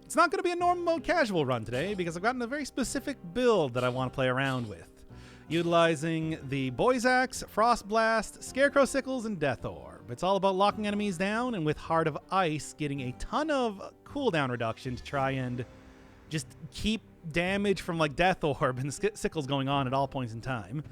It's not going to be a normal mode casual run today because I've gotten a very specific build that I want to play around with. Utilizing the Boy's Axe, Frost Blast, Scarecrow Sickles, and Death Orb. It's all about locking enemies down and with Heart of Ice getting a ton of cooldown reduction to try and just keep damage from like Death Orb and the Sickles going on at all points in time.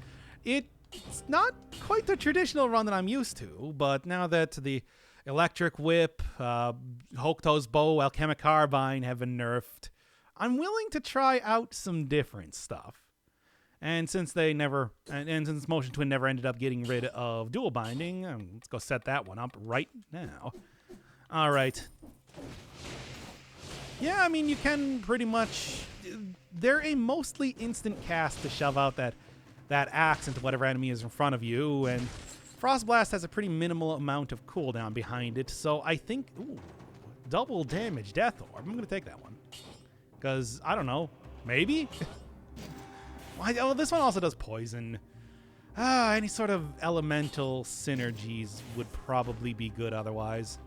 It's not quite the traditional run that I'm used to, but now that the Electric Whip, Hokuto's Bow, Alchemic Carbine have been nerfed, I'm willing to try out some different stuff. And since they never, and since Motion Twin never ended up getting rid of dual binding, let's go set that one up right now. All right. Yeah, I mean, you can pretty much, they're a mostly instant cast to shove out that axe into whatever enemy is in front of you, and Frost Blast has a pretty minimal amount of cooldown behind it, so I think, ooh, double damage Death Orb. I'm going to take that one. Because, I don't know, maybe? Well, this one also does poison. Any sort of elemental synergies would probably be good otherwise.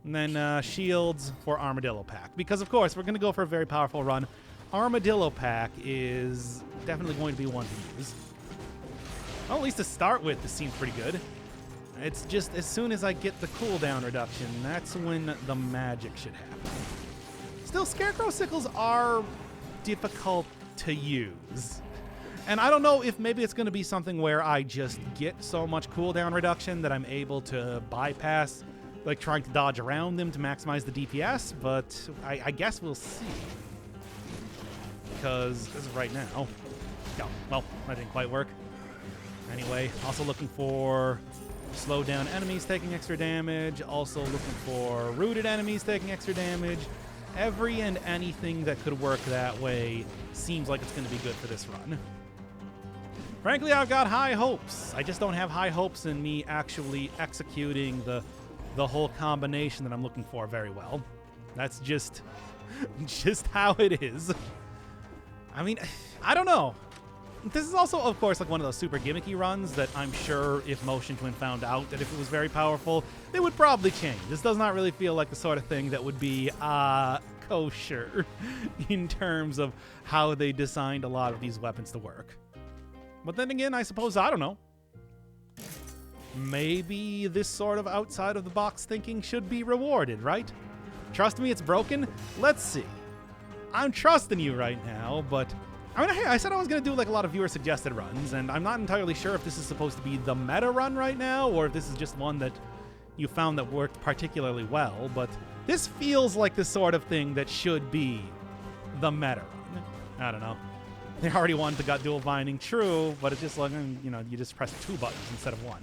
And then shields for Armadillo Pack. Because, of course, we're going to go for a very powerful run. Armadillo Pack is definitely going to be one to use. Well, at least to start with, this seems pretty good. It's just as soon as I get the cooldown reduction, that's when the magic should happen. Still, Scarecrow Sickles are difficult to use. And I don't know if maybe it's going to be something where I just get so much cooldown reduction that I'm able to bypass, like trying to dodge around them to maximize the DPS, but I guess we'll see. Because this is right now. Oh, well, that didn't quite work. Anyway, also looking for slow down enemies taking extra damage, also looking for rooted enemies taking extra damage. Every and anything that could work that way seems like it's going to be good for this run. Frankly, I've got high hopes. I just don't have high hopes in me actually executing the whole combination that I'm looking for very well. That's just how it is. I mean, I don't know. This is also, of course, like one of those super gimmicky runs that I'm sure if Motion Twin found out that if it was very powerful, they would probably change. This does not really feel like the sort of thing that would be kosher in terms of how they designed a lot of these weapons to work. But then again, I suppose, I don't know. Maybe this sort of outside of the box thinking should be rewarded, right? Trust me, it's broken. Let's see. I'm trusting you right now, but I mean, hey, I said I was going to do like a lot of viewer suggested runs, and I'm not entirely sure if this is supposed to be the meta run right now, or if this is just one that you found that worked particularly well, but this feels like the sort of thing that should be the meta run. I don't know. They already wanted to got dual binding, true, but it's just like, you know, you just press 2 buttons instead of 1.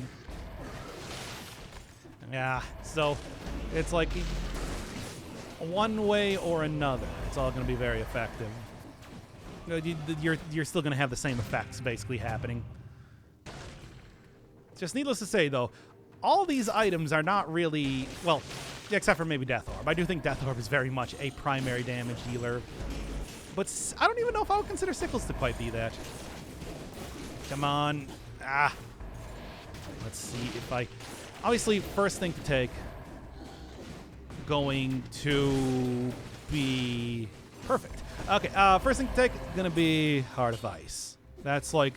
Yeah, so it's like one way or another, it's all going to be very effective. You're still going to have the same effects basically happening. Just needless to say, though, all these items are not really, well, except for maybe Death Orb. I do think Death Orb is very much a primary damage dealer. But I don't even know if I would consider Sickles to quite be that. Come on. Let's see if I... Obviously, first thing to take, going to be... Perfect. Okay, first thing to take, going to be Heart of Ice. That's like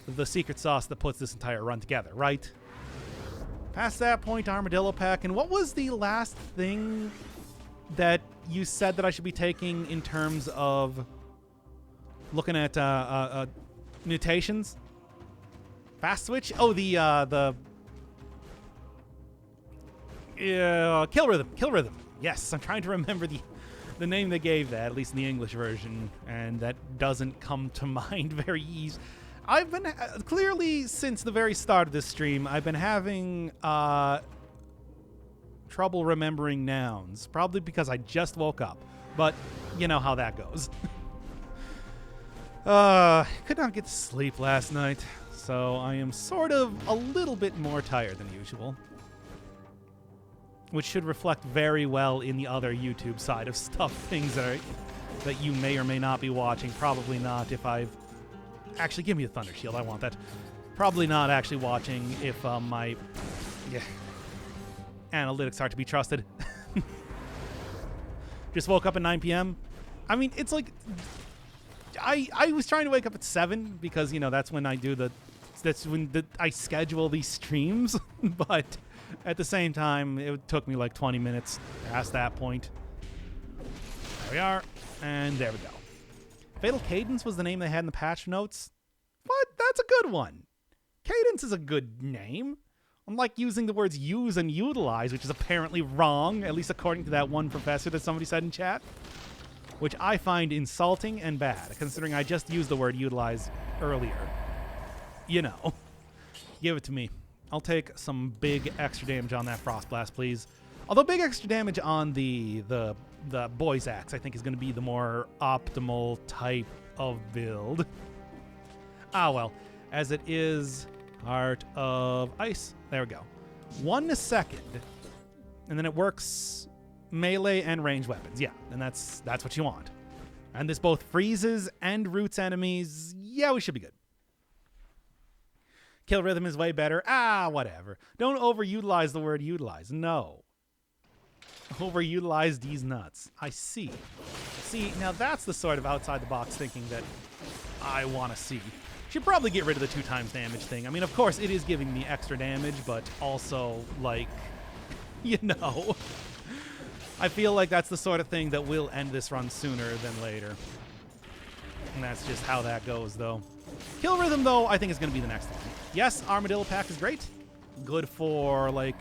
the secret sauce that puts this entire run together, right? Past that point, Armadillo Pack. And what was the last thing that you said that I should be taking in terms of looking at mutations? Fast switch? Oh, the kill rhythm. Kill rhythm. Yes, I'm trying to remember the name they gave that, at least in the English version, and that doesn't come to mind very easy. I've been clearly since the very start of this stream, I've been having trouble remembering nouns, probably because I just woke up, but you know how that goes. Could not get to sleep last night, so I am sort of a little bit more tired than usual, which should reflect very well in the other YouTube side of stuff, things that you may or may not be watching. Probably not if I've... Actually, give me a Thunder Shield. I want that. Probably not actually watching if my analytics are to be trusted. Just woke up at 9 p.m. I mean, it's like I was trying to wake up at 7 because, you know, that's when I do I schedule these streams. But at the same time, it took me like 20 minutes past that point. There we are. And there we go. Fatal Cadence was the name they had in the patch notes. What? That's a good one. Cadence is a good name. Unlike using the words use and utilize, which is apparently wrong, at least according to that one professor that somebody said in chat, which I find insulting and bad, considering I just used the word utilize earlier. You know. Give it to me. I'll take some big extra damage on that Frost Blast, please. Although big extra damage on the Boy's Axe, I think, is going to be the more optimal type of build. Ah, well. As it is Heart of Ice. There we go. 1 second. And then it works melee and ranged weapons. Yeah, and that's what you want. And this both freezes and roots enemies. Yeah, we should be good. Kill rhythm is way better. Ah, whatever. Don't overutilize the word utilize. No. Overutilize these nuts. I see. See, now that's the sort of outside-the-box thinking that I want to see. Should probably get rid of the 2 times damage thing. I mean, of course, it is giving me extra damage, but also, like, you know. I feel like that's the sort of thing that will end this run sooner than later. And that's just how that goes, though. Kill rhythm, though, I think is going to be the next one. Yes, Armadillo Pack is great. Good for, like,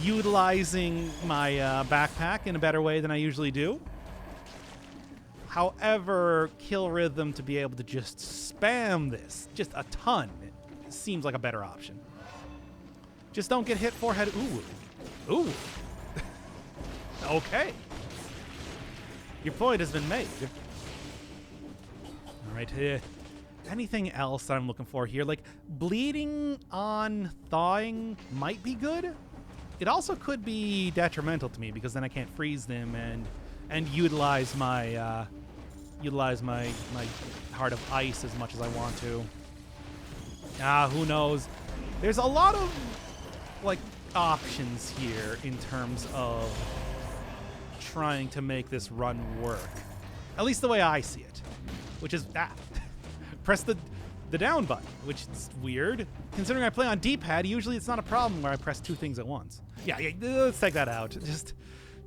utilizing my backpack in a better way than I usually do. However, kill rhythm to be able to just spam this just a ton seems like a better option. Just don't get hit forehead. Ooh. Ooh. Okay. Your point has been made. All right. Anything else that I'm looking for here? Like, bleeding on thawing might be good. It also could be detrimental to me because then I can't freeze them and utilize my Heart of Ice as much as I want to. Who knows? There's a lot of, like, options here in terms of trying to make this run work. At least the way I see it. Which is, press the down button, which is weird. Considering I play on D-pad, usually it's not a problem where I press 2 things at once. Yeah, let's take that out. Just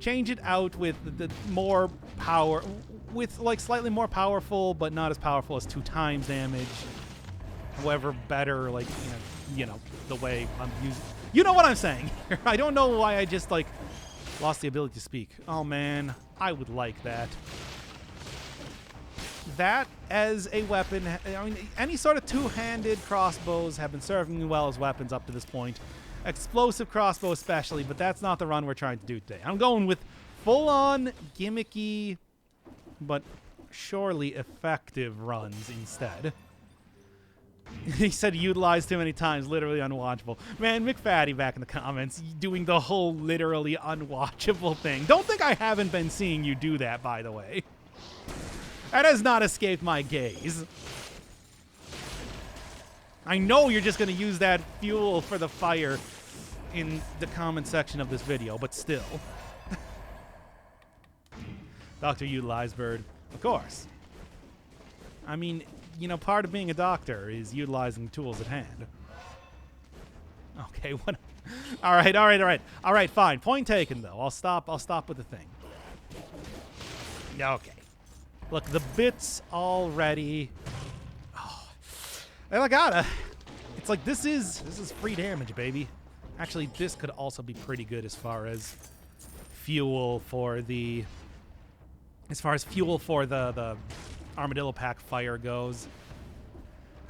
change it out with the more power, with like slightly more powerful, but not as powerful as 2 times damage. However, better, like, you know, the way I'm using. You know what I'm saying. I don't know why I just, like, lost the ability to speak. Oh, man. I would like that. That as a weapon, I mean, any sort of 2-handed crossbows have been serving me well as weapons up to this point. Explosive crossbow especially, but that's not the run we're trying to do today. I'm going with full-on, gimmicky, but surely effective runs instead. He said utilized too many times, literally unwatchable. Man, McFaddy back in the comments doing the whole literally unwatchable thing. Don't think I haven't been seeing you do that, by the way. That has not escaped my gaze. I know you're just going to use that fuel for the fire in the comment section of this video, but still. Dr. Utilized Bird. Of course. I mean, you know, part of being a doctor is utilizing tools at hand. Okay, what? All right, fine. Point taken, though. I'll stop with the thing. Okay. Look, the bits already. Oh, and I gotta. It's like this is free damage, baby. Actually, this could also be pretty good as far as fuel for the. As far as fuel for the Armadillo Pack fire goes.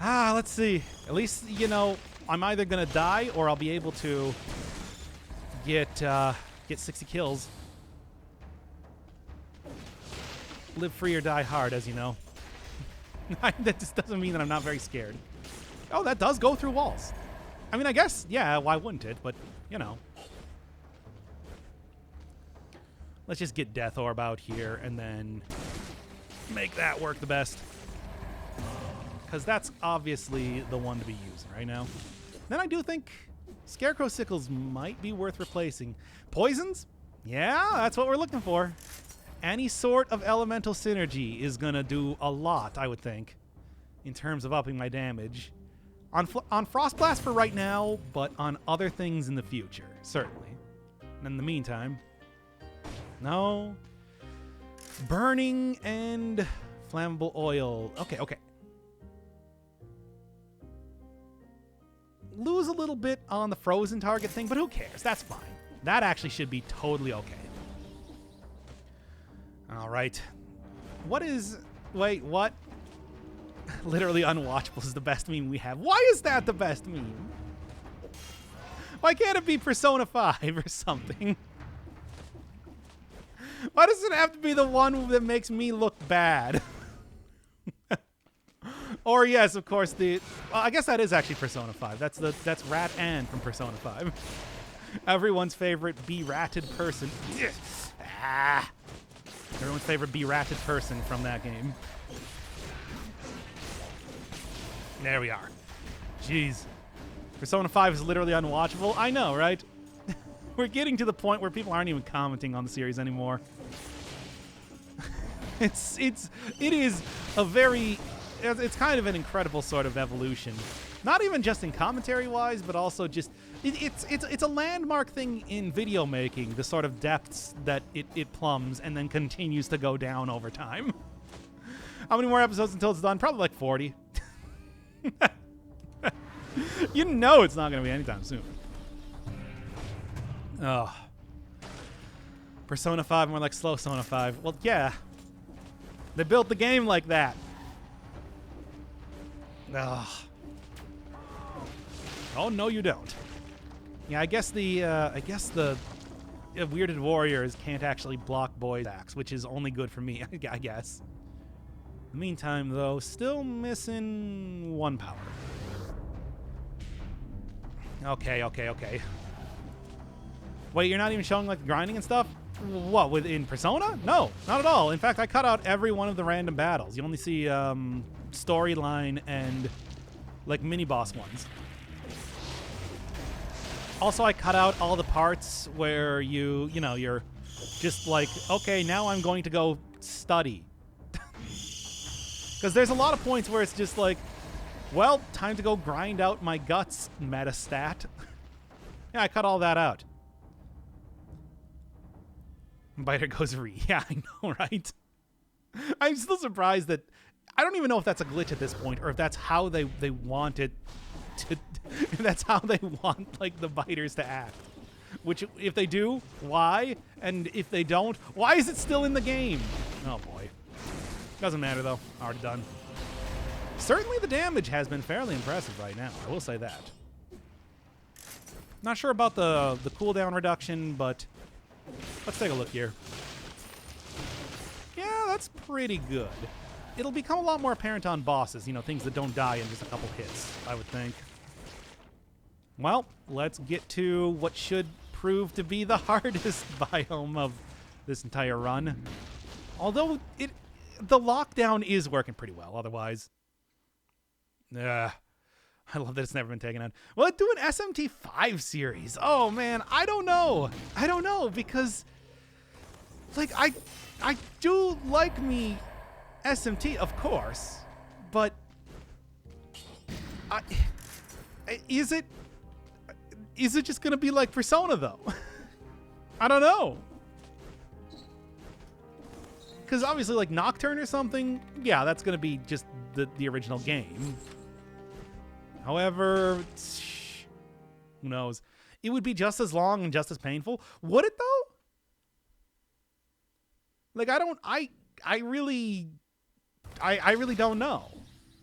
Let's see. At least, you know, I'm either gonna die or I'll be able to get 60 kills. Live free or die hard, as you know. That just doesn't mean that I'm not very scared. Oh, that does go through walls. I mean, I guess, yeah, why wouldn't it? But, you know. Let's just get Death Orb out here and then make that work the best. Because that's obviously the one to be using right now. Then I do think Scarecrow Sickles might be worth replacing. Poisons? Yeah, that's what we're looking for. any sort of elemental synergy is going to do a lot, I would think, in terms of upping my damage. On Frost Blast for right now, but on other things in the future, certainly. And in the meantime, no. Burning and flammable oil. Okay. Lose a little bit on the frozen target thing, but who cares? That's fine. That actually should be totally okay. All right. Wait, what? Literally unwatchable is the best meme we have. Why is that the best meme? Why can't it be Persona 5 or something? Why does it have to be the one that makes me look bad? Or yes, of course, I guess that is actually Persona 5. That's Rat Ann from Persona 5. Everyone's favorite be-ratted person. Everyone's favorite be-ratted person from that game. There we are. Jeez. Persona 5 is literally unwatchable. I know, right? We're getting to the point where people aren't even commenting on the series anymore. It is a very... It's kind of an incredible sort of evolution. Not even just in commentary-wise, but also just... It's a landmark thing in video making, the sort of depths that it plumbs and then continues to go down over time. How many more episodes until it's done? Probably like 40. You know it's not going to be anytime soon. Oh. Persona 5, more like Slow Sona 5. Well, yeah. They built the game like that. Ugh. Oh, no, you don't. Yeah, I guess the weirded warriors can't actually block boys' attacks, which is only good for me, I guess. In the meantime, though, still missing 1 power. Okay. Wait, you're not even showing, like, grinding and stuff? What, within Persona? No, not at all. In fact, I cut out every one of the random battles. You only see storyline and, like, mini-boss ones. Also, I cut out all the parts where you're just like, okay, now I'm going to go study. Because there's a lot of points where it's just like, well, time to go grind out my guts meta stat. Yeah, I cut all that out. Biter goes re. Yeah, I know, right? I'm still surprised that... I don't even know if that's a glitch at this point, or if that's how they want it to... If that's how they want, like, the biters to act. Which, if they do, why? And if they don't, why is it still in the game? Oh, boy. Doesn't matter, though. Already done. Certainly the damage has been fairly impressive right now. I will say that. Not sure about the cooldown reduction, but let's take a look here. Yeah, that's pretty good. It'll become a lot more apparent on bosses, you know, things that don't die in just a couple hits, I would think. Well, let's get to what should prove to be the hardest biome of this entire run. Although the lockdown is working pretty well, otherwise. I love that it's never been taken out. Well, let's do an SMT5 series. Oh, man, I don't know. Because, like, I do like me SMT, of course, but is it just going to be like Persona, though? I don't know. Because obviously, like, Nocturne or something, yeah, that's going to be just the original game. However, who knows? It would be just as long and just as painful. Would it, though? Like, I really don't know.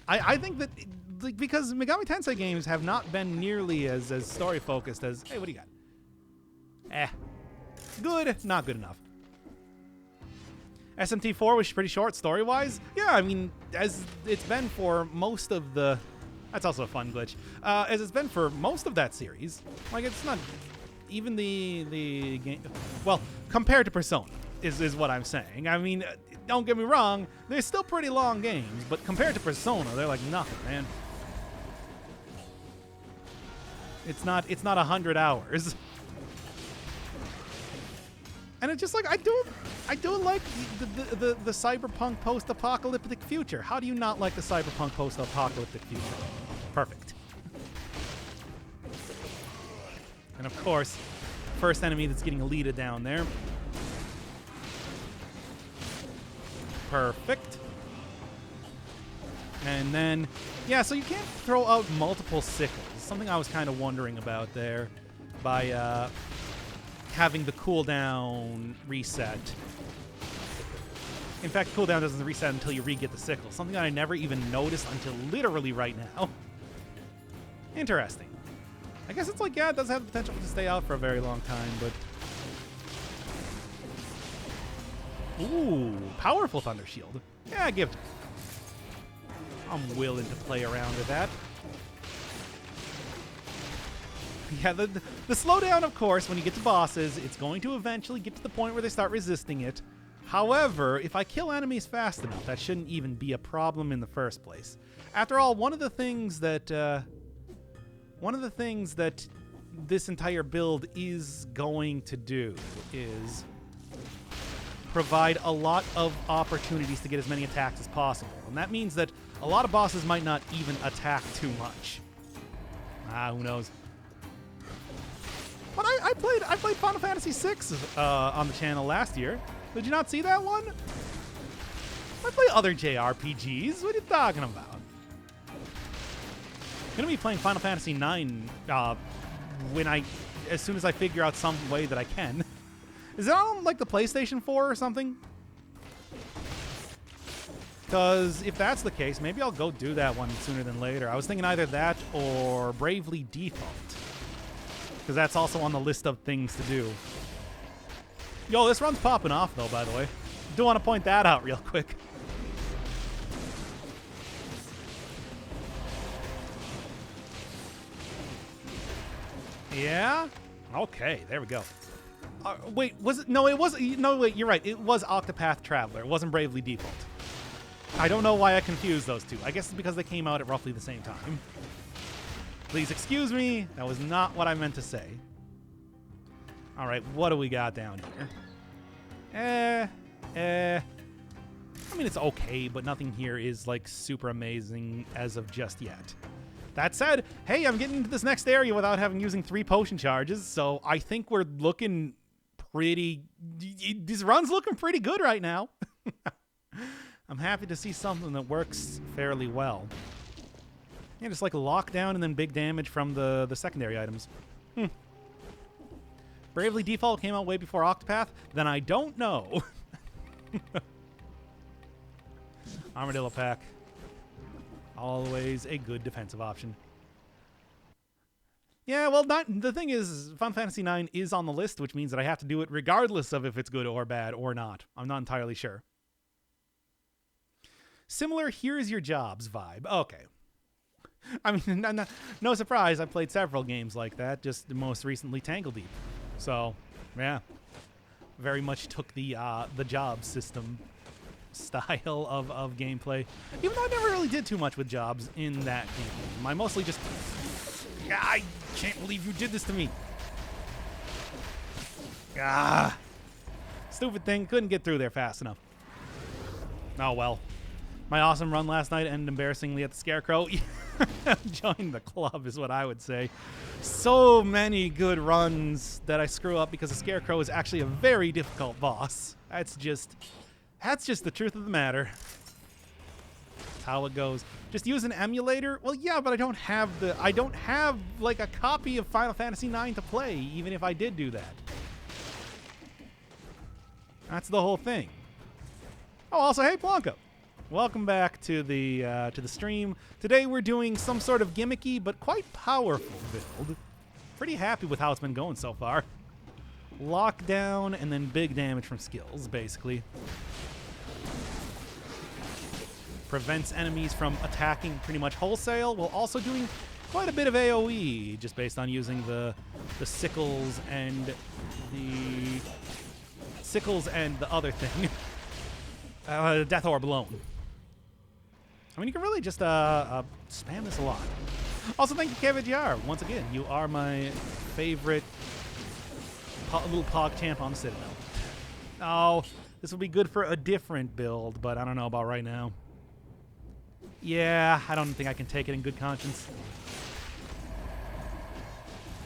I think that, like, because Megami Tensei games have not been nearly as story-focused as, hey, what do you got? Good, not good enough. SMT4 was pretty short story-wise. Yeah, I mean, as it's been for most of the... That's also a fun glitch. As it's been for most of that series. Like, it's not... Even the game... Well, compared to Persona, is what I'm saying. I mean, don't get me wrong, they're still pretty long games, but compared to Persona, they're like nothing, man. It's not 100 hours. And it's just like, I do like the cyberpunk post-apocalyptic future. How do you not like the cyberpunk post-apocalyptic future? Perfect. And of course, first enemy that's getting eluded down there. Perfect. And then, yeah, so you can't throw out multiple sickles. Something I was kind of wondering about there by having the cooldown reset. In fact, cooldown doesn't reset until you re-get the sickle. Something that I never even noticed until literally right now. Interesting. I guess it's like, yeah, it does have the potential to stay out for a very long time, but... Ooh, powerful Thunder Shield. Yeah, give it. I'm willing to play around with that. Yeah, the slowdown, of course, when you get to bosses, it's going to eventually get to the point where they start resisting it. However, if I kill enemies fast enough, that shouldn't even be a problem in the first place. After all, one of the things that this entire build is going to do is provide a lot of opportunities to get as many attacks as possible. And that means that a lot of bosses might not even attack too much. Who knows? But I played Final Fantasy VI on the channel last year. Did you not see that one? I play other JRPGs. What are you talking about? I'm gonna be playing Final Fantasy IX as soon as I figure out some way that I can. Is it on like the PlayStation 4 or something? Because if that's the case, maybe I'll go do that one sooner than later. I was thinking either that or Bravely Default, because that's also on the list of things to do. Yo, this run's popping off, though, by the way. Do want to point that out real quick. Yeah? Okay, there we go. Wait, was it? No, it wasn't. No, wait, you're right. It was Octopath Traveler. It wasn't Bravely Default. I don't know why I confused those two. I guess it's because they came out at roughly the same time. Please excuse me. That was not what I meant to say. All right, what do we got down here? I mean, it's okay, but nothing here is, like, super amazing as of just yet. That said, hey, I'm getting into this next area without using 3 potion charges, so I think we're looking pretty... This run's looking pretty good right now. I'm happy to see something that works fairly well. Yeah, just like lockdown and then big damage from the secondary items. Bravely Default came out way before Octopath? Then I don't know. Armadillo Pack. Always a good defensive option. Yeah, well, the thing is, Final Fantasy IX is on the list, which means that I have to do it regardless of if it's good or bad or not. I'm not entirely sure. Similar here's your jobs vibe. Okay. I mean, no surprise, I've played several games like that, just most recently Tangle Deep. So, yeah. Very much took the job system style of gameplay. Even though I never really did too much with jobs in that game. I mostly just... Yeah, I can't believe you did this to me. Stupid thing. Couldn't get through there fast enough. Oh, well. My awesome run last night ended embarrassingly at the Scarecrow. Join the club is what I would say. So many good runs that I screw up because the Scarecrow is actually a very difficult boss. That's just the truth of the matter. That's how it goes. Just use an emulator? Well, yeah, but I don't have like a copy of Final Fantasy IX to play, even if I did do that. That's the whole thing. Oh, also, hey, Blanca. Welcome back to the stream. Today we're doing some sort of gimmicky but quite powerful build. Pretty happy with how it's been going so far. Lockdown and then big damage from skills, basically. Prevents enemies from attacking pretty much wholesale, while also doing quite a bit of AoE, just based on using the sickles and the other thing. Death Orb alone. I mean, you can really just spam this a lot. Also, thank you, KVGR. Once again, you are my favorite little pog champ on the Citadel. Oh, this would be good for a different build, but I don't know about right now. Yeah, I don't think I can take it in good conscience.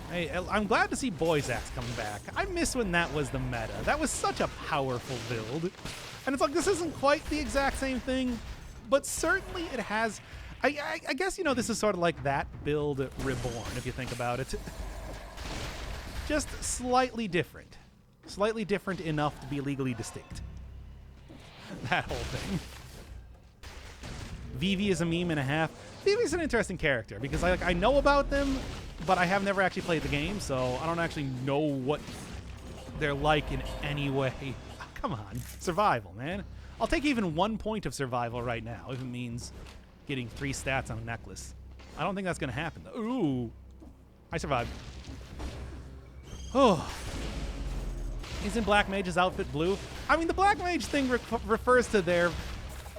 Hey, I'm glad to see Boy's Axe coming back. I miss when that was the meta. That was such a powerful build. And it's like, this isn't quite the exact same thing, but certainly it has... I guess, you know, this is sort of like that build reborn, if you think about it. Just slightly different. Slightly different enough to be legally distinct. That whole thing. Vivi is a meme and a half. Vivi's an interesting character because I know about them, but I have never actually played the game, so I don't actually know what they're like in any way. Oh, come on. Survival, man. I'll take even 1 point of survival right now if it means getting 3 stats on a necklace. I don't think that's going to happen, though. Ooh. I survived. Oh. Isn't Black Mage's outfit blue? I mean, the Black Mage thing refers to their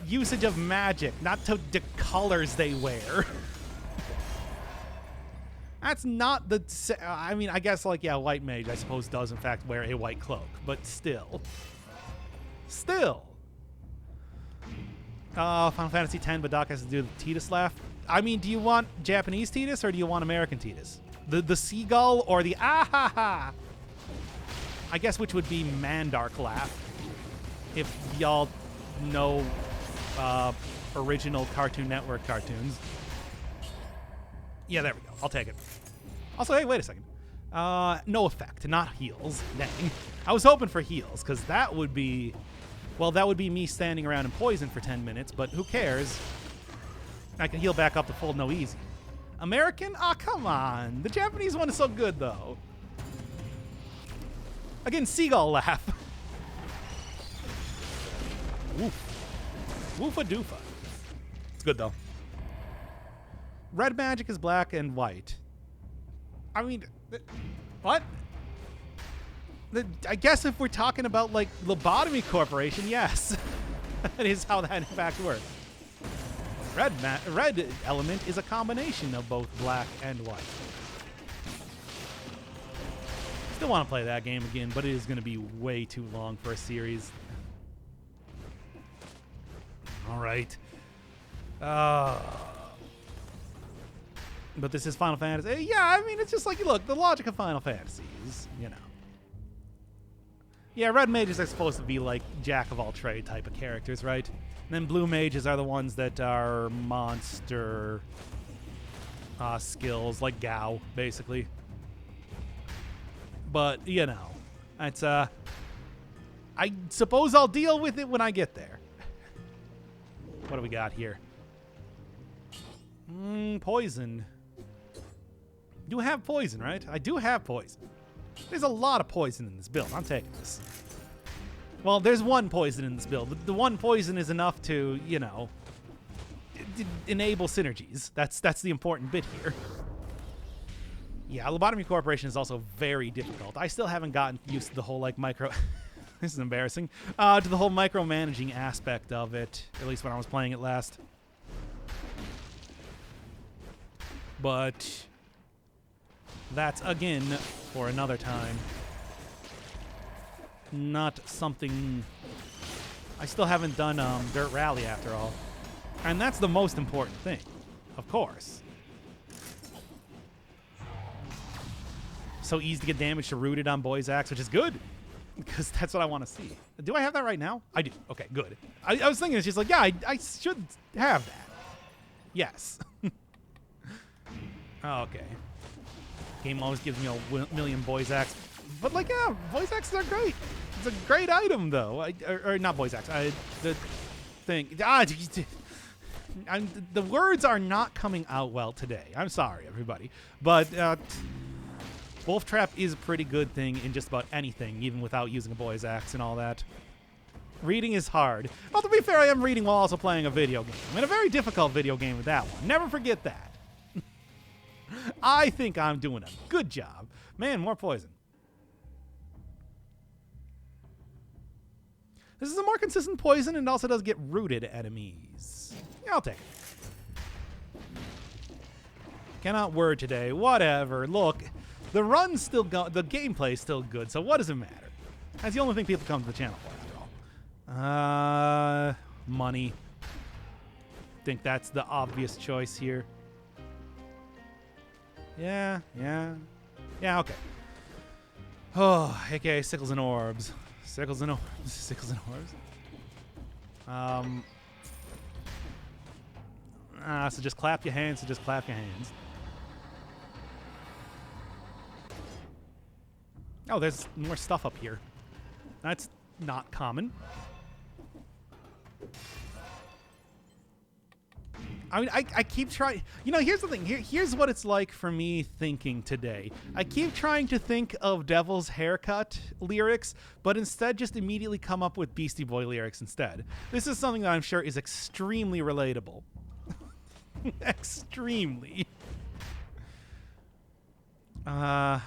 usage of magic, not to the colors they wear. That's not the... I mean, I guess, like, yeah, White Mage, I suppose, does, in fact, wear a white cloak. But still. Still. Final Fantasy X, but Doc has to do the Tidus laugh. I mean, do you want Japanese Tidus or do you want American Tidus? The seagull or the ah-ha-ha? I guess which would be Mandark laugh. If y'all know original Cartoon Network cartoons. Yeah, there we go. I'll take it. Also, hey, wait a second. No effect, not heals. Dang. I was hoping for heals, because that would be... Well, that would be me standing around in poison for 10 minutes, but who cares? I can heal back up to full no easy. American? Ah, come on. The Japanese one is so good, though. Again, seagull laugh. Woof. Woofa doofa. It's good, though. Red magic is black and white. I mean, what? I guess if we're talking about, like, Lobotomy Corporation, yes. That is how that, in fact, works. Red element is a combination of both black and white. Still want to play that game again, but it is going to be way too long for a series. All right. But this is Final Fantasy. Yeah, I mean, it's just like, look, the logic of Final Fantasy is, you know. Yeah, red mages are supposed to be like jack of all trade type of characters, right? And then blue mages are the ones that are monster skills, like Gao, basically. But, you know, it's, I suppose I'll deal with it when I get there. What do we got here? Poison. You have poison, right? I do have poison. There's a lot of poison in this build. I'm taking this. Well, there's one poison in this build. The one poison is enough to, you know, enable synergies. That's the important bit here. Yeah, Lobotomy Corporation is also very difficult. I still haven't gotten used to the whole, like, micro... This is embarrassing. To the whole micromanaging aspect of it, at least when I was playing it last. But that's, again, for another time. Not something... I still haven't done Dirt Rally, after all. And that's the most important thing, of course. So easy to get damage to Rooted on Boy's Axe, which is good. Because that's what I want to see. Do I have that right now? I do. Okay, good. I was thinking, it's just like, yeah, I should have that. Yes. Okay. Game always gives me a million Boy's Axe. But, like, yeah, Boy's Axes are great. It's a great item, though. Or not Boy's Axe. The thing. The words are not coming out well today. I'm sorry, everybody. But Wolf Trap is a pretty good thing in just about anything, even without using a Boy's Axe and all that. Reading is hard. Well, to be fair, I am reading while also playing a video game. And a very difficult video game with that one. Never forget that. I think I'm doing a good job. Man, more poison. This is a more consistent poison and also does get rooted enemies. Yeah, I'll take it. Cannot word today. Whatever. Look, the run's still the gameplay's still good, so what does it matter? That's the only thing people come to the channel for, after all. Money. Think that's the obvious choice here. Yeah, okay. Oh, aka sickles and orbs. Sickles and orbs. Sickles and orbs. So just clap your hands. Oh, there's more stuff up here. That's not common. I mean, I keep trying. You know, here's the thing. Here's what it's like for me thinking today. I keep trying to think of Devil's Haircut lyrics, but instead just immediately come up with Beastie Boy lyrics instead. This is something that I'm sure is extremely relatable. Extremely. Oh,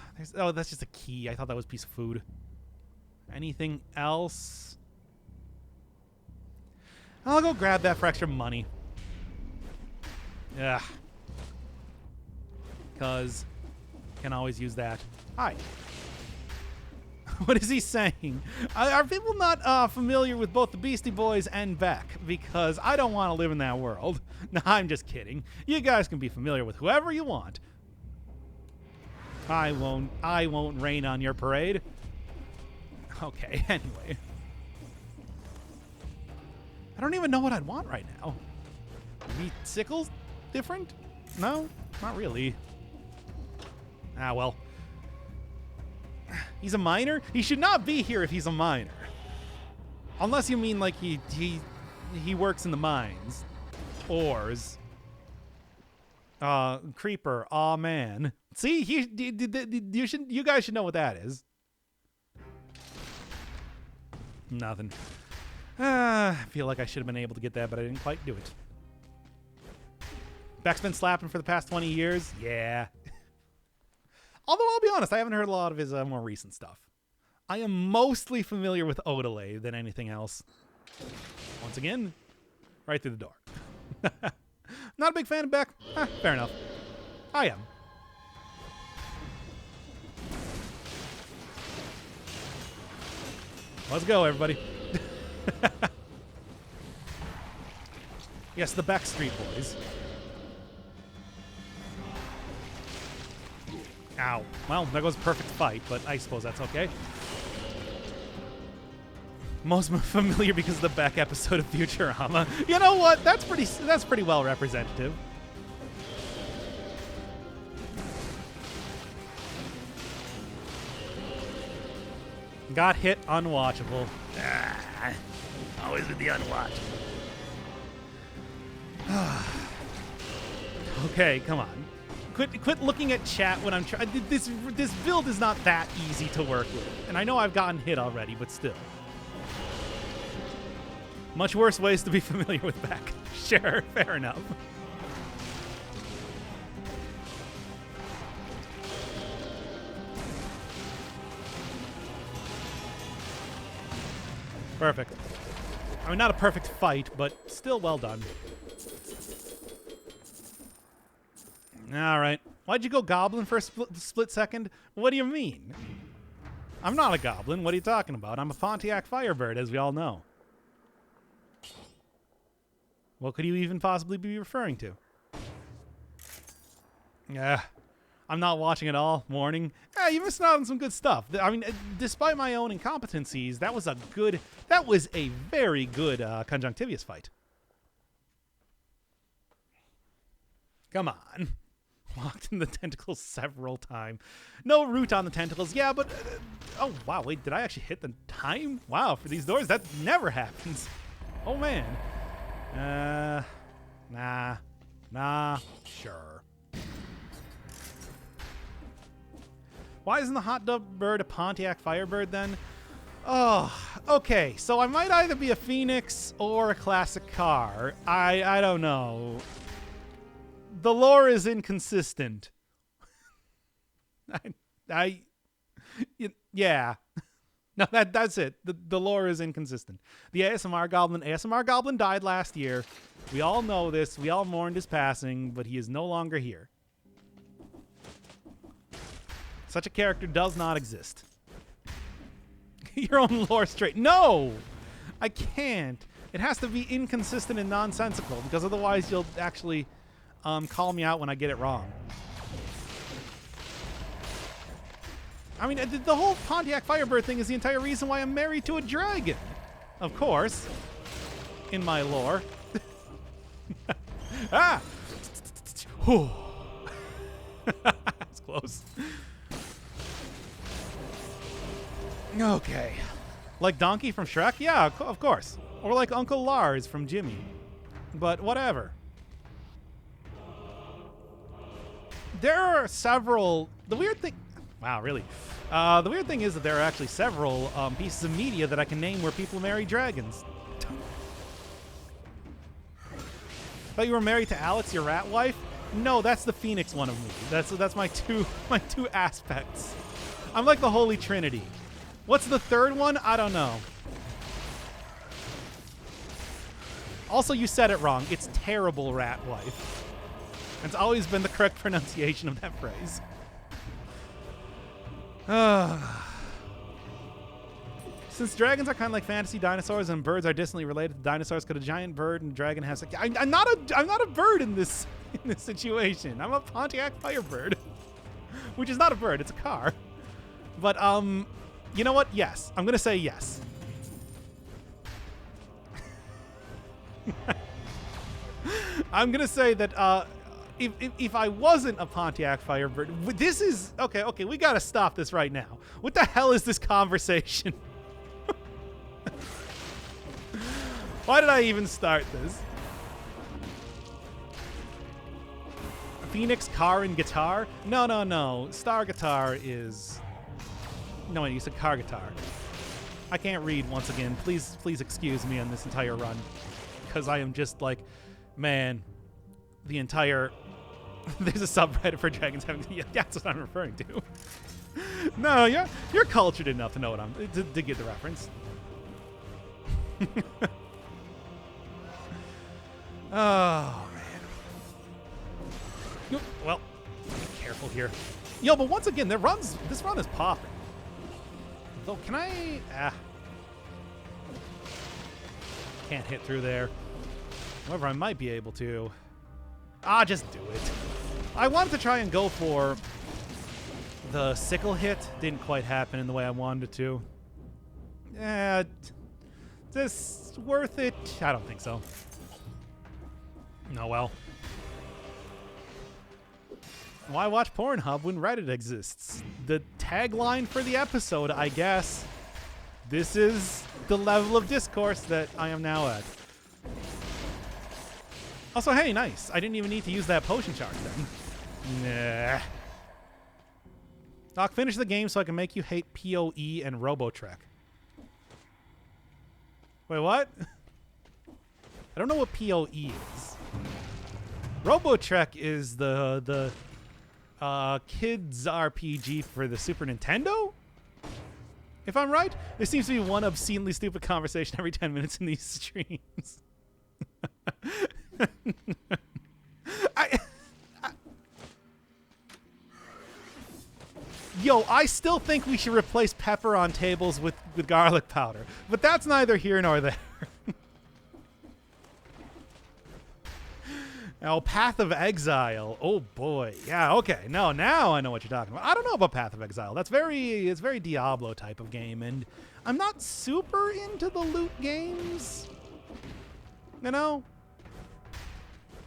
that's just a key. I thought that was a piece of food. Anything else? I'll go grab that for extra money. Yeah. Because can always use that. Hi. What is he saying? Are people not familiar with both the Beastie Boys and Beck? Because I don't want to live in that world. No, I'm just kidding. You guys can be familiar with whoever you want. I won't rain on your parade. Okay, anyway. I don't even know what I'd want right now. Maybe sickles? Different? No, not really. Ah, well. He's a miner? He should not be here if he's a miner. Unless you mean like he works in the mines. Ores. Creeper. Aw, man. See, you guys should know what that is. Nothing. I feel like I should have been able to get that, but I didn't quite do it. Beck's been slapping for the past 20 years? Yeah. Although, I'll be honest, I haven't heard a lot of his more recent stuff. I am mostly familiar with Odelay than anything else. Once again, right through the door. Not a big fan of Beck? Fair enough. I am. Let's go, everybody. Yes, the Backstreet Boys. Ow. Well, there goes a perfect fight, but I suppose that's okay. Most familiar because of the Beck episode of Futurama. You know what? That's pretty well representative. Got hit, unwatchable. Always with the unwatchable. Okay, come on. Quit looking at chat when I'm trying. This build is not that easy to work with. And I know I've gotten hit already, but still. Much worse ways to be familiar with Beck. Sure, fair enough. Perfect. I mean, not a perfect fight, but still well done. All right. Why'd you go goblin for a split second? What do you mean? I'm not a goblin. What are you talking about? I'm a Pontiac Firebird, as we all know. What could you even possibly be referring to? Yeah. I'm not watching at all. Warning. You missed out on some good stuff. I mean, despite my own incompetencies, that was a very good Conjunctivius fight. Come on. Walked in the tentacles several times. No root on the tentacles. Yeah, but... oh, wow. Wait, did I actually hit the time? Wow, for these doors, that never happens. Oh, man. Nah. Sure. Why isn't the hot dub bird a Pontiac Firebird, then? Oh, okay. So I might either be a Phoenix or a classic car. I don't know. The lore is inconsistent. Yeah. No, that's it. The lore is inconsistent. The ASMR Goblin died last year. We all know this. We all mourned his passing, but he is no longer here. Such a character does not exist. your own lore straight. No! I can't. It has to be inconsistent and nonsensical, because otherwise you'll actually call me out when I get it wrong. I mean, the whole Pontiac Firebird thing is the entire reason why I'm married to a dragon. Of course. In my lore. Ah! Whew. That's close. Okay. Like Donkey from Shrek? Yeah, of course. Or like Uncle Lars from Jimmy. But whatever. There are several... The weird thing... Wow, really? The weird thing is that there are actually several pieces of media that I can name where people marry dragons. Thought you were married to Alex, your rat wife? No, that's the Phoenix one of me. That's my two aspects. I'm like the Holy Trinity. What's the third one? I don't know. Also, you said it wrong. It's terrible rat wife. It's always been the correct pronunciation of that phrase. Since dragons are kind of like fantasy dinosaurs and birds are distantly related to dinosaurs, could a giant bird and dragon have sex? I'm not a bird in this situation. I'm a Pontiac Firebird, which is not a bird. It's a car. But you know what? Yes, I'm gonna say yes. I'm gonna say that if I wasn't a Pontiac Firebird, this is okay. Okay, we gotta stop this right now. What the hell is this conversation? Why did I even start this? Phoenix, car, and guitar? No. Star guitar is... No, wait, you said car guitar. I can't read once again. Please excuse me on this entire run. Because I am just like, man, the entire... There's a subreddit for dragons having... Yeah, that's what I'm referring to. No, you're cultured enough to know what I'm... To get the reference. Oh, man. Well, be careful here. Yo, but once again, this run is popping. Though, can I... Can't hit through there. However, I might be able to. Just do it. I wanted to try and go for the sickle hit. Didn't quite happen in the way I wanted it to. This worth it? I don't think so. Oh, well. Why watch Pornhub when Reddit exists? The tagline for the episode, I guess. This is the level of discourse that I am now at. Also, hey, nice. I didn't even need to use that potion charge then. Nah. Doc, finish the game so I can make you hate PoE and Robotrek. Wait, what? I don't know what PoE is. Robotrek is the kids RPG for the Super Nintendo? If I'm right, there seems to be one obscenely stupid conversation every 10 minutes in these streams. Yo, I still think we should replace pepper on tables with garlic powder, but that's neither here nor there. Now, Path of Exile. Oh boy. Yeah, okay. No, now I know what you're talking about. I don't know about Path of Exile. It's very Diablo type of game, and I'm not super into the loot games. You know?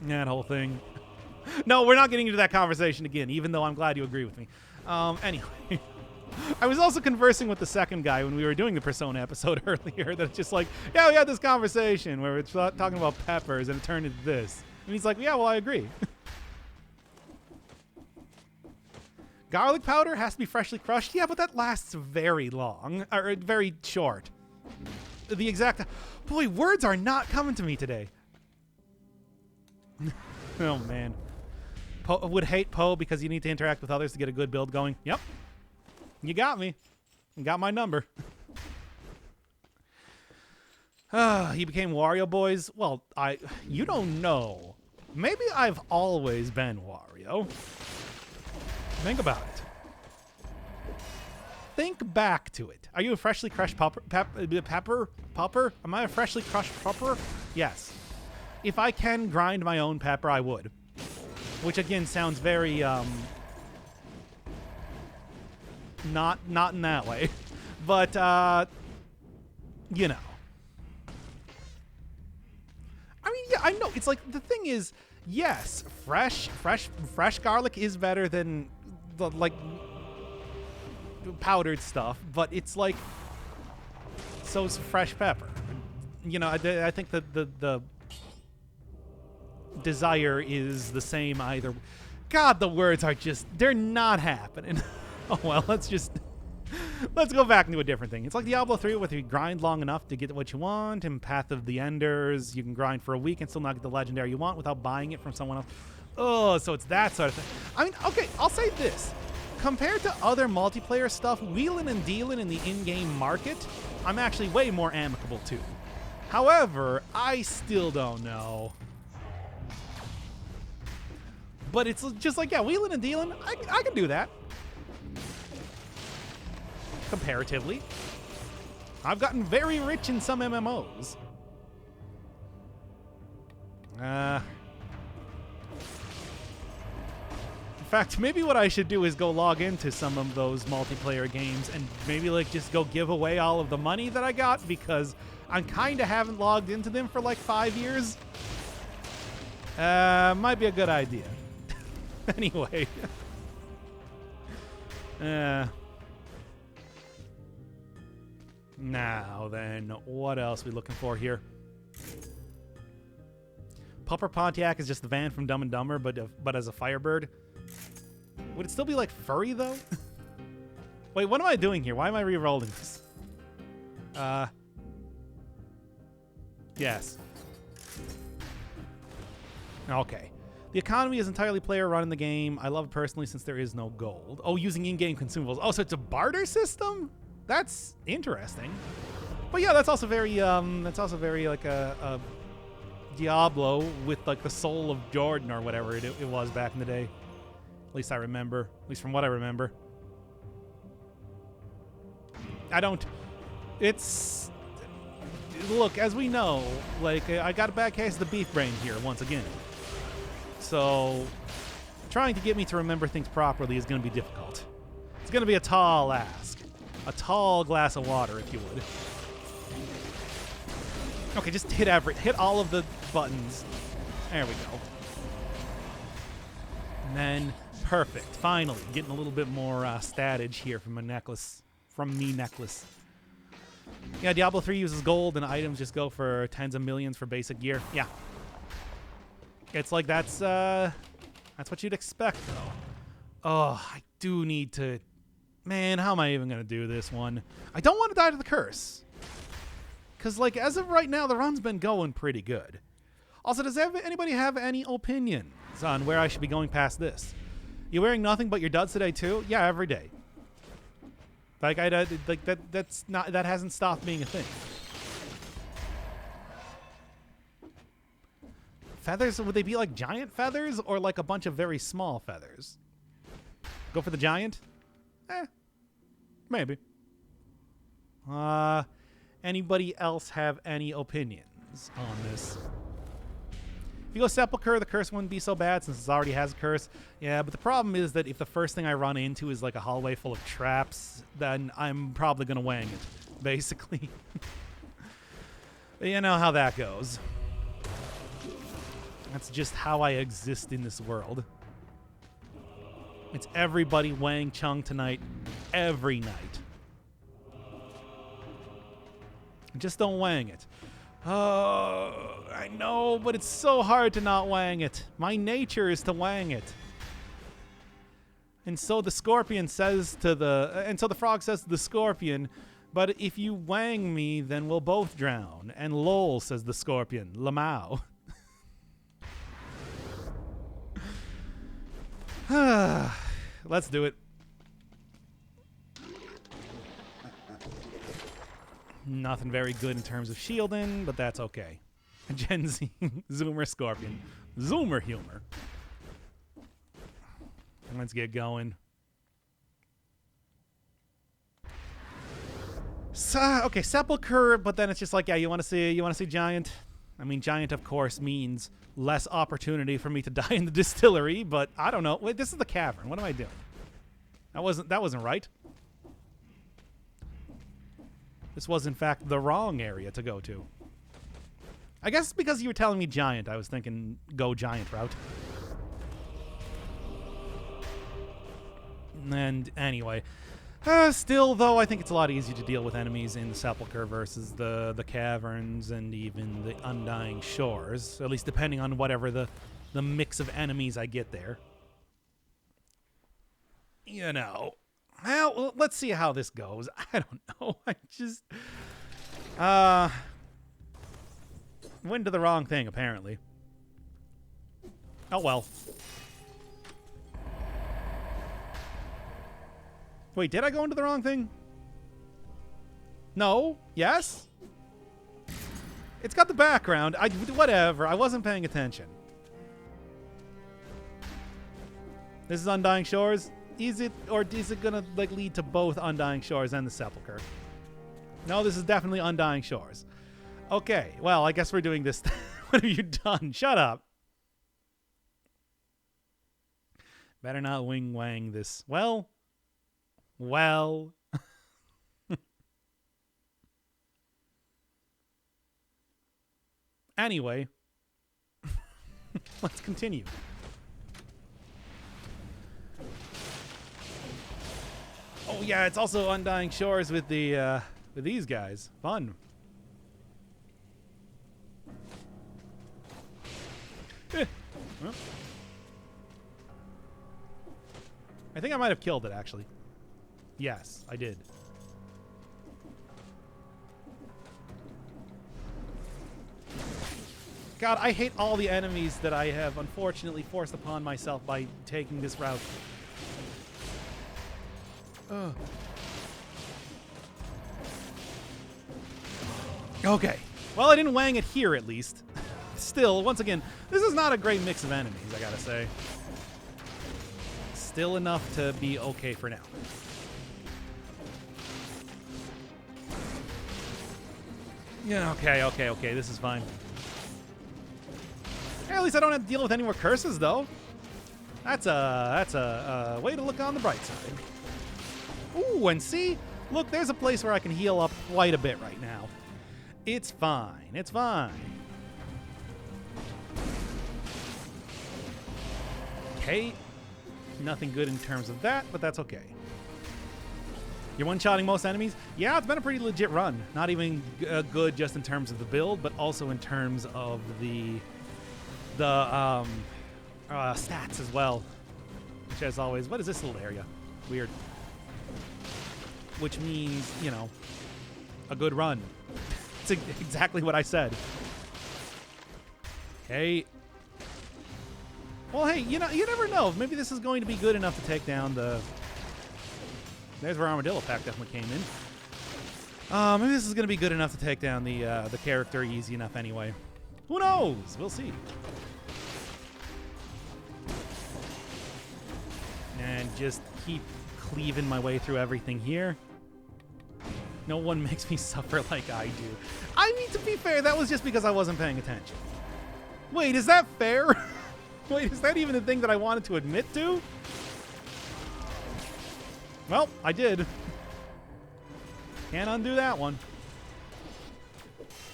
That whole thing. No, we're not getting into that conversation again, even though I'm glad you agree with me. Anyway. I was also conversing with the second guy when we were doing the Persona episode earlier that's just like, yeah, we had this conversation where we're talking about peppers and it turned into this. And he's like, yeah, well, I agree. Garlic powder has to be freshly crushed? Yeah, but that lasts very long, or very short. The exact... Boy, words are not coming to me today. Oh, man. Would hate Poe because you need to interact with others to get a good build going. Yep. You got me. You got my number. He became Wario Boys. Well, you don't know. Maybe I've always been Wario. Think about it. think back to it. Are you a freshly crushed pepper? Am I a freshly crushed pepper? Yes. If I can grind my own pepper, I would. Which again sounds very not in that way. But you know. I mean, yeah, I know. It's like the thing is, yes, fresh garlic is better than the like powdered stuff, but it's like so's fresh pepper. You know, I think that the desire is the same either. God, the words are just—they're not happening. Oh well, let's go back into a different thing. It's like Diablo 3, where you grind long enough to get what you want. In Path of the Enders, you can grind for a week and still not get the legendary you want without buying it from someone else. Oh, so it's that sort of thing. I mean, okay, I'll say this. Compared to other multiplayer stuff, wheeling and dealing in the in-game market, I'm actually way more amicable to. However, I still don't know. But it's just like, yeah, wheeling and dealing, I can do that. Comparatively. I've gotten very rich in some MMOs. In fact, maybe what I should do is go log into some of those multiplayer games and maybe like just go give away all of the money that I got, because I kind of haven't logged into them for like 5 years. Might be a good idea. Anyway. Now then, what else are we looking for here? Pupper Pontiac is just the van from Dumb and Dumber, but as a Firebird. Would it still be like furry though? Wait, what am I doing here? Why am I re-rolling this? Yes. Okay. The economy is entirely player run in the game. I love it personally since there is no gold. Oh, using in-game consumables. Oh, so it's a barter system? That's interesting. But yeah, that's also very like a Diablo with like the soul of Jordan or whatever it was back in the day. At least I remember. At least from what I remember. Look, as we know, like I got a bad case of the beef brain here once again. So trying to get me to remember things properly is going to be difficult. It's going to be a tall ask. A tall glass of water, if you would. Okay, just hit all of the buttons. There we go. And then, perfect. Finally, getting a little bit more statage here from necklace. Yeah, Diablo 3 uses gold, and items just go for tens of millions for basic gear. Yeah. It's like that's what you'd expect, though. Oh, I do need to... Man, how am I even going to do this one? I don't want to die to the curse. Because, like, as of right now, the run's been going pretty good. Also, does anybody have any opinions on where I should be going past this? You wearing nothing but your duds today, too? Yeah, every day. Like, that hasn't stopped being a thing. Feathers, would they be like giant feathers or like a bunch of very small feathers? Go for the giant? Maybe. Anybody else have any opinions on this? If you go Sepulchre, the curse wouldn't be so bad since it already has a curse. Yeah, but the problem is that if the first thing I run into is like a hallway full of traps, then I'm probably going to wang it, basically. You know how that goes. That's just how I exist in this world. It's everybody Wang Chung tonight, every night. Just don't wang it. Oh, I know, but it's so hard to not wang it. My nature is to wang it. And so the scorpion says to and so the frog says to the scorpion, but if you wang me, then we'll both drown. And lol, says the scorpion, Lamau. Let's do it. Nothing very good in terms of shielding, but that's okay. Gen Z, Zoomer Scorpion. Zoomer humor. Let's get going. So, okay, Sepulcher, but then it's just like, yeah, you want to see Giant? I mean, Giant, of course, means less opportunity for me to die in the distillery, but I don't know. Wait, this is the cavern. What am I doing? That wasn't right. This was, in fact, the wrong area to go to. I guess because you were telling me Giant, I was thinking go Giant route. And anyway, still, though, I think it's a lot easier to deal with enemies in the Sepulcher versus the caverns and even the Undying Shores, at least depending on whatever the mix of enemies I get there. You know. Well, let's see how this goes. I don't know. I just... went to the wrong thing, apparently. Oh, well. Wait, did I go into the wrong thing? No? Yes? It's got the background. Whatever. I wasn't paying attention. This is Undying Shores? Is it gonna like lead to both Undying Shores and the Sepulcher? No, this is definitely Undying Shores. Okay, well, I guess we're doing this. What have you done? Shut up. Better not wing-wang this. Well. Anyway. Let's continue. Oh yeah, it's also Undying Shores with the with these guys. Fun. Well. I think I might have killed it, actually. Yes, I did. God, I hate all the enemies that I have unfortunately forced upon myself by taking this route. Ugh. Okay. Well, I didn't wang it here, at least. Still, once again, this is not a great mix of enemies, I gotta say. Still enough to be okay for now. Yeah, okay. This is fine. Hey, at least I don't have to deal with any more curses, though. That's a way to look on the bright side. Ooh, and see? Look, there's a place where I can heal up quite a bit right now. It's fine. It's fine. Okay. Nothing good in terms of that, but that's okay. You're one-shotting most enemies? Yeah, it's been a pretty legit run. Not even good just in terms of the build, but also in terms of the stats as well. Which, as always, what is this little area? Weird. Which means, you know, a good run. It's exactly what I said. Okay. Well, hey, you know, you never know. Maybe this is going to be good enough to take down the... There's where Armadillo Pack definitely came in. Maybe this is going to be good enough to take down the character easy enough anyway. Who knows? We'll see. And just keep cleaving my way through everything here. No one makes me suffer like I do. I mean, to be fair, that was just because I wasn't paying attention. Wait, is that fair? Wait, is that even the thing that I wanted to admit to? Well, I did. Can't undo that one.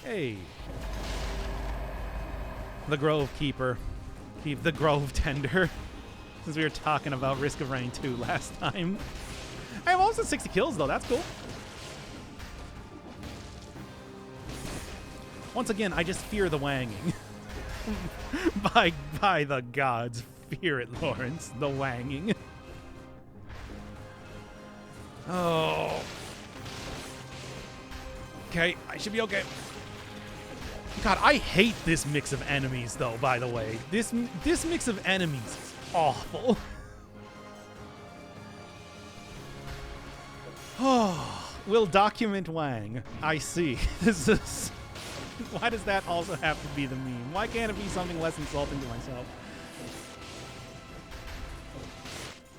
Hey. The Grove Keeper. Keep the Grove Tender. Since we were talking about Risk of Rain 2 last time. I have almost 60 kills, though. That's cool. Once again, I just fear the wanging. by the gods, fear it, Lawrence. The wanging. Oh. Okay, I should be okay. God, I hate this mix of enemies, though, by the way. This mix of enemies is awful. Oh, we'll document Wang. I see. This is... Why does that also have to be the meme? Why can't it be something less insulting to myself?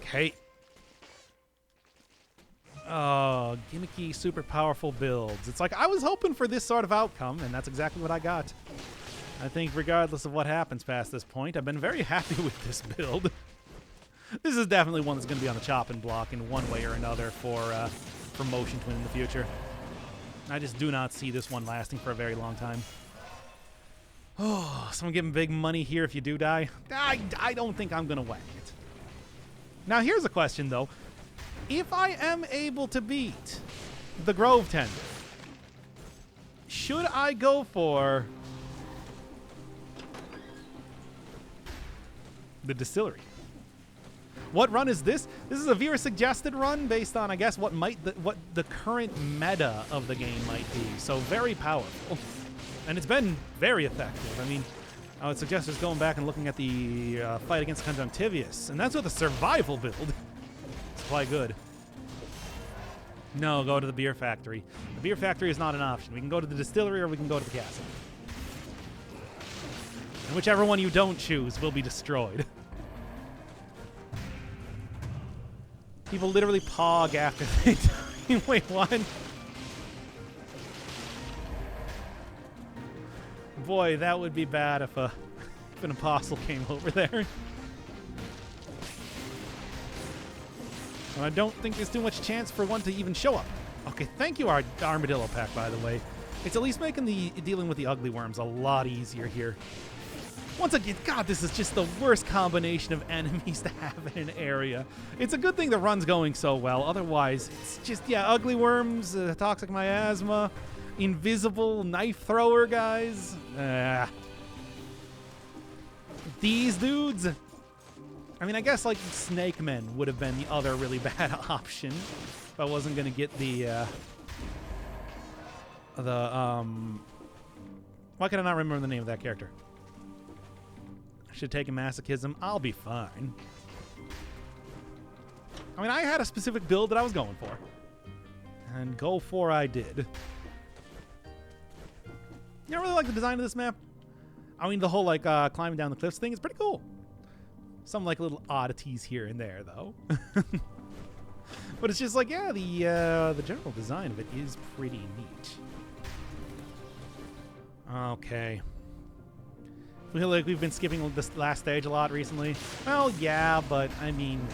Okay. Oh, gimmicky, super powerful builds. It's like I was hoping for this sort of outcome, and that's exactly what I got. I think regardless of what happens past this point, I've been very happy with this build. This is definitely one that's going to be on the chopping block in one way or another for Motion Twin in the future. I just do not see this one lasting for a very long time. Oh, someone giving big money here if you do die? I don't think I'm going to whack it. Now, here's a question, though. If I am able to beat the Grove Tender, should I go for the Distillery? What run is this? This is a viewer-suggested run based on, I guess, what the current meta of the game might be. So very powerful. And it's been very effective. I mean, I would suggest just going back and looking at the fight against Conjunctivius. And that's with a survival build. It's quite good. No, go to the beer factory. The beer factory is not an option. We can go to the distillery or we can go to the castle. And whichever one you don't choose will be destroyed. People literally pog after they die. Wait, what? Boy, that would be bad if an apostle came over there. And I don't think there's too much chance for one to even show up. Okay, thank you, our Armadillo pack, by the way. It's at least making dealing with the ugly worms a lot easier here. Once again, God, this is just the worst combination of enemies to have in an area. It's a good thing the run's going so well. Otherwise, it's just, yeah, ugly worms, toxic miasma, invisible knife thrower guys. These dudes. I mean, I guess like Snake Men would have been the other really bad option if I wasn't gonna get why can I not remember the name of that character? I should take a masochism. I'll be fine. I mean, I had a specific build that I was going for. And go for I did. You don't really like the design of this map? I mean, the whole, like, climbing down the cliffs thing is pretty cool. Some, like, little oddities here and there, though. But it's just like, yeah, the general design of it is pretty neat. Okay. I feel like we've been skipping this last stage a lot recently. Well, yeah, but, I mean,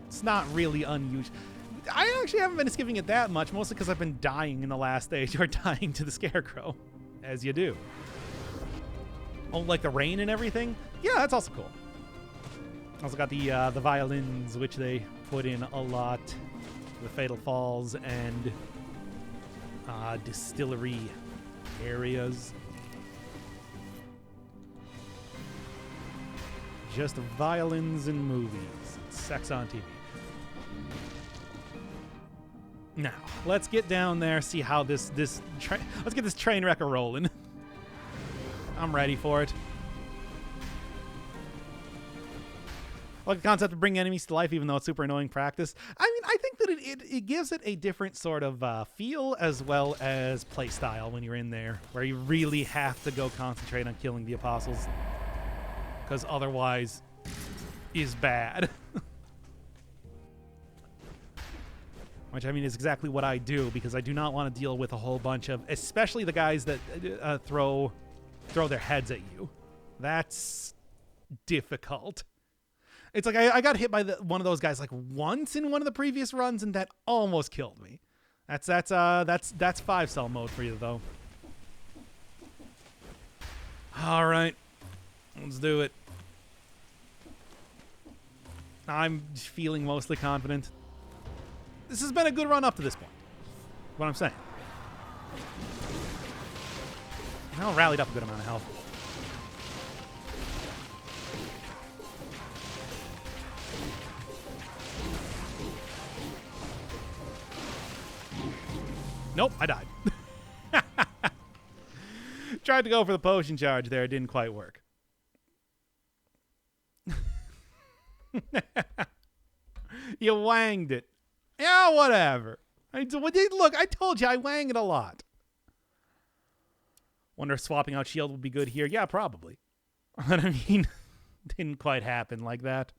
it's not really unusual. I actually haven't been skipping it that much, mostly because I've been dying in the last stage or dying to the Scarecrow, as you do. Oh, like the rain and everything? Yeah, that's also cool. Also got the violins, which they put in a lot. The Fatal Falls and distillery areas. Just violins and movies. Sex on TV. Now, let's get down there, see how let's get this train wreck a-rolling. I'm ready for it. I like the concept of bringing enemies to life, even though it's super annoying practice. I mean, I think that it gives it a different sort of feel as well as play style when you're in there, where you really have to go concentrate on killing the apostles, because otherwise is bad. Which, I mean, is exactly what I do, because I do not want to deal with a whole bunch of, especially the guys that throw their heads at you. That's difficult. It's like I got hit by one of those guys like once in one of the previous runs, and that almost killed me. That's 5-cell mode for you, though. All right, let's do it. I'm feeling mostly confident. This has been a good run up to this point. What I'm saying. I rallied up a good amount of health. Nope, I died. Tried to go for the potion charge there. It didn't quite work. You wanged it. Yeah, whatever. Look, I told you I wang it a lot. Wonder if swapping out shield would be good here. Yeah, probably. But I mean, didn't quite happen like that.